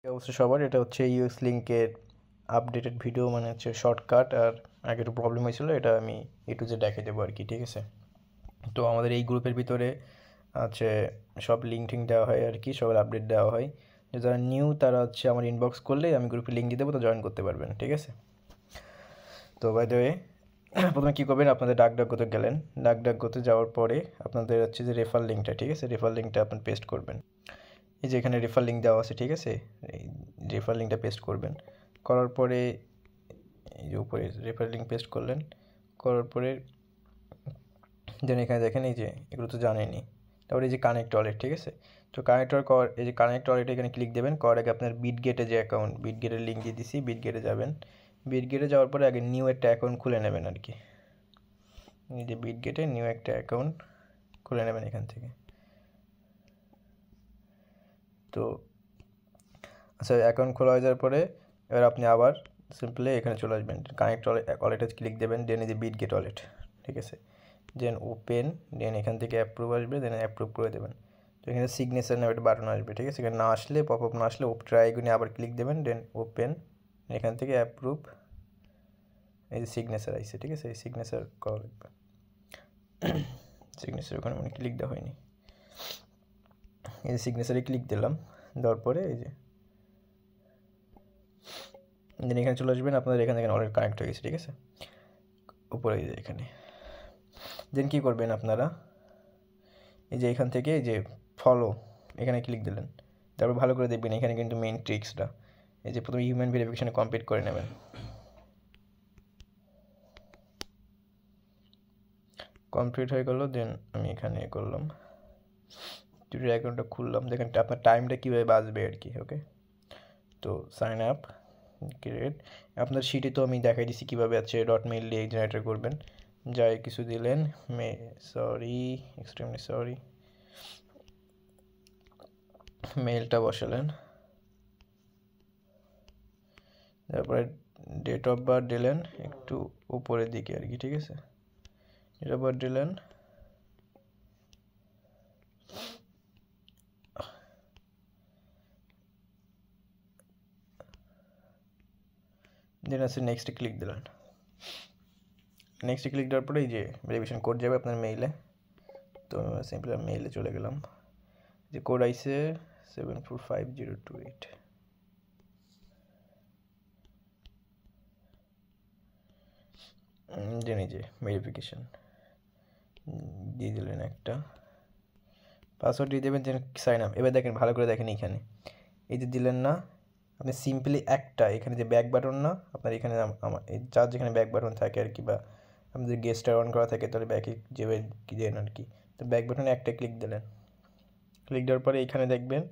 অবশ্য সবার এটা হচ্ছে ইউএস লিঙ্কের আপডেটেড ভিডিও, মানে হচ্ছে শর্টকাট। আর আগে একটু প্রবলেম হয়েছিল, এটা আমি একটু যে দেখে দেবো আর কি, ঠিক আছে। তো আমাদের এই গ্রুপের ভিতরে আছে সব লিঙ্ক টিঙ্ক দেওয়া হয় আর কি, সবার আপডেট দেওয়া হয়। যে যারা নিউ তারা হচ্ছে আমার ইনবক্স করলেই আমি গ্রুপে লিঙ্ক দিয়ে দেবো, তো জয়েন করতে পারবেন, ঠিক আছে। তো বাই দ্য ওয়ে, প্রথমে কী করবেন, আপনাদের ডাকডাকগোতে গেলেন। ডাকডাকগোতে যাওয়ার পরে আপনাদের হচ্ছে যে রেফার লিঙ্কটা, ঠিক আছে, রেফার লিঙ্কটা আপনি পেস্ট করবেন। এই যে এখানে রেফার লিঙ্ক দেওয়া আছে, ঠিক আছে, এই রেফার লিঙ্কটা পেস্ট করবেন। করার পরে এই যে উপরে রেফার লিঙ্ক পেস্ট করলেন, করার পরে দেন এখানে দেখেন এই যে এগুলো তো জানেনি। তারপরে এই যে কানেক্ট ওয়ালেট, ঠিক আছে। তো এই যে কানেক্ট ওয়ালেট এখানে ক্লিক দেবেন। করার আগে আপনার বিটগেটে যে অ্যাকাউন্ট, বিটগেটের লিঙ্ক দিয়ে দিছি, বিটগেটে যাবেন। বিটগেটে যাওয়ার পরে আগে নিউ একটা অ্যাকাউন্ট খুলে নেবেন আর কি। এই যে বিটগেটে নিউ একটা অ্যাকাউন্ট খুলে নেবেন এখান থেকে। তো আচ্ছা, অ্যাকাউন্ট খোলা হয়ে যাওয়ার পরে এবার আপনি আবার সিম্পলি এখানে চলে আসবেন, কানেক্ট ওয়ালেটে ক্লিক দেবেন, দেন এই যে বিটগেট ওয়ালেট, ঠিক আছে, দেন ওপেন, দেন এখান থেকে অ্যাপ্রুভ আসবে, দেন অ্যাপ্রুভ করে দেবেন। তো এখানে সিগনেচার নামে একটা বাটন আসবে, ঠিক আছে। এখানে না আসলে, পপ আপ না আসলে ট্রাই আইকনে আবার ক্লিক দেবেন, দেন ওপেন, এখান থেকে অ্যাপ্রুভ। এই যে সিগনেচার আসছে, ঠিক আছে, এই সিগনেচার করা লাগবে। সিগনেচার ওখানে মানে ক্লিক দেওয়া হয়নি। এই যে সিগনেচারে ক্লিক দিলাম, দেওয়ার পরে এই যে দেন এখানে চলে আসবেন। আপনাদের এখানে অলরেডি কানেক্ট হয়ে গেছে, ঠিক আছে, উপরে এই যে এখানে। দেন কী করবেন আপনারা, এই যে এখান থেকে এই যে ফলো, এখানে ক্লিক দিলেন। তারপর ভালো করে দেখবেন, এখানে কিন্তু মেইন ট্রিক্সটা, এই যে প্রথমে হিউম্যান ভেরিফিকেশানে কমপ্লিট করে নেবেন। কমপ্লিট হয়ে গেল, দেন আমি এখানে করলাম, টুইটার অ্যাকাউন্টটা খুললাম। দেখেন আপনার টাইমটা কীভাবে বাঁচবে আর কি। ওকে, তো সাইন আপ ক্রিয়েট। আপনার শিটে তো আমি দেখাই দিচ্ছি কীভাবে আছে ডট মেইল দিয়ে জেনারেটর করবেন। যাই কিছু দিলেন, এক্সট্রিমলি সরি, মেইলটা বসালেন, তারপরে ডেট অফ বার্থ দিলেন একটু উপরের দিকে আর কি, ঠিক আছে, ডেট অফ বার্থ দিলেন। দেন আছে নেক্সটে ক্লিক দিলেন। নেক্সটে ক্লিক দেওয়ার পরে এই যে ভেরিফিকেশন কোড যাবে আপনার মেইলে। তো সিম্পলি মেইলে চলে গেলাম, যে কোড আইসে 745028। দেন এই যে ভেরিফিকেশন দিয়ে দিলেন একটা, পাসওয়ার্ড দিয়ে দেবেন, দেন সাইন আপ। এবার দেখেন, ভালো করে দেখেন, এইখানে এই যে দিলেন না, আপনি সিম্পলি একটা এখানে যে ব্যাক বাটন না আপনার, এখানে আমার যার যেখানে ব্যাক বাটন থাকে আর কি, বা আমাদের গেস্টার অন করা থাকে তাহলে ব্যাকে যেভাবে দেন আর কি। তো ব্যাক বাটনে একটা ক্লিক দিলেন, ক্লিক দেওয়ার পরে এইখানে দেখবেন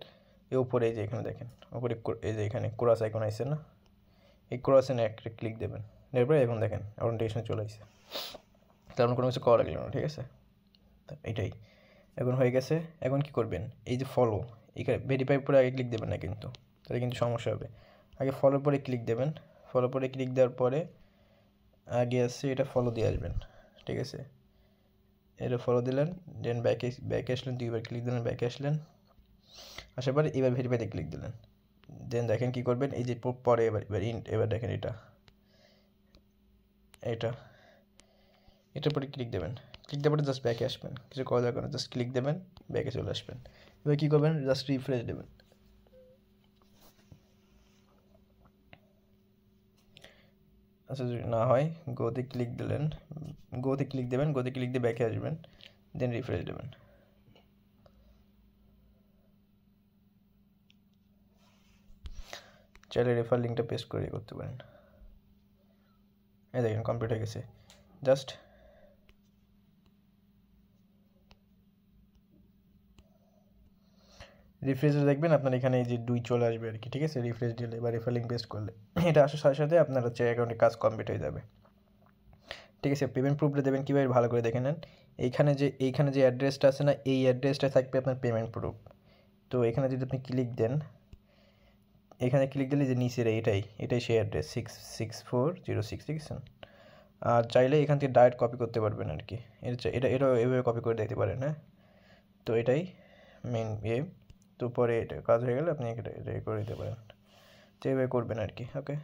এই উপরে, এই যে এখানে দেখেন উপরে এই যে এখানে ক্রস আইকন আসছে না, এই ক্রসে একটা ক্লিক দেবেন। এরপরে এখন দেখেন অরিয়েন্টেশনে চলে আসছে, তেমন কোনো কিছু করা লাগলো না, ঠিক আছে। এটাই এখন হয়ে গেছে। এখন কি করবেন, এই যে ফলো, এখানে ভেরিফাই পরে আগে ক্লিক দেবেন না কিন্তু, তাহলে কিন্তু সমস্যা হবে। আগে ফলোর পরে ক্লিক দেবেন, ফলো পরে ক্লিক দেওয়ার পরে আগে আসছে এটা ফলো দিয়ে আসবেন, ঠিক আছে। এটা ফলো দিলেন, দেন ব্যাকে আসলেন, দুইবার ক্লিক দিলেন, ব্যাকে আসলেন, আসার পরে এবার ভেরিফাইতে ক্লিক দিলেন। দেন দেখেন কি করবেন, এই যে পরে এবার দেখেন এটা এটার পরে ক্লিক দেবেন। ক্লিক দেওয়ার পরে জাস্ট ব্যাকে আসবেন, কিছু করা দরকার না, জাস্ট ক্লিক দেবেন, ব্যাকে চলে আসবেন। এবার কী করবেন, জাস্ট রিফ্রেশ দেবেন। আচ্ছা, যদি না হয় গোতে ক্লিক দিলেন, গোতে ক্লিক দেবেন, গোতে ক্লিক দিয়ে ব্যাকে আসবেন, দেন রিফ্রেশ দেবেন। চাইলে রেফার লিঙ্কটা পেস্ট করে করতে পারেন। এই দেখেন কমপ্লিট হয়ে গেছে। জাস্ট রিফ্রেশে দেখবেন আপনার এখানে এই যে 2 চলে আসবে আর কি, ঠিক আছে, রিফ্রেশ দিলে বা রেফার লিঙ্ক পেস্ট করলে এটা আসার সাথে সাথে আপনার হচ্ছে অ্যাকাউন্টে কাজ কমপ্লিট হয়ে যাবে, ঠিক আছে। পেমেন্ট প্রুফটা দেবেন কীভাবে, ভালো করে দেখে নেন। এইখানে যে অ্যাড্রেসটা আছে না, এই অ্যাড্রেসটা থাকবে আপনার পেমেন্ট প্রুফ। তো এখানে যদি আপনি ক্লিক দেন, এখানে ক্লিক দিলে যে নিচের এটাই সেই অ্যাড্রেস 66406, ঠিক আছে। আর চাইলে এখান থেকে ডাইরেক্ট কপি করতে পারবেন আর কি, এটা এভাবে কপি করে দিতে পারেন, হ্যাঁ। তো এটাই মেন তো পরে এটা কাজ হয়ে গেলে আপনি এটা করে দিতে পারেন। তো এইভাবে করবেন আর কি। ওকে।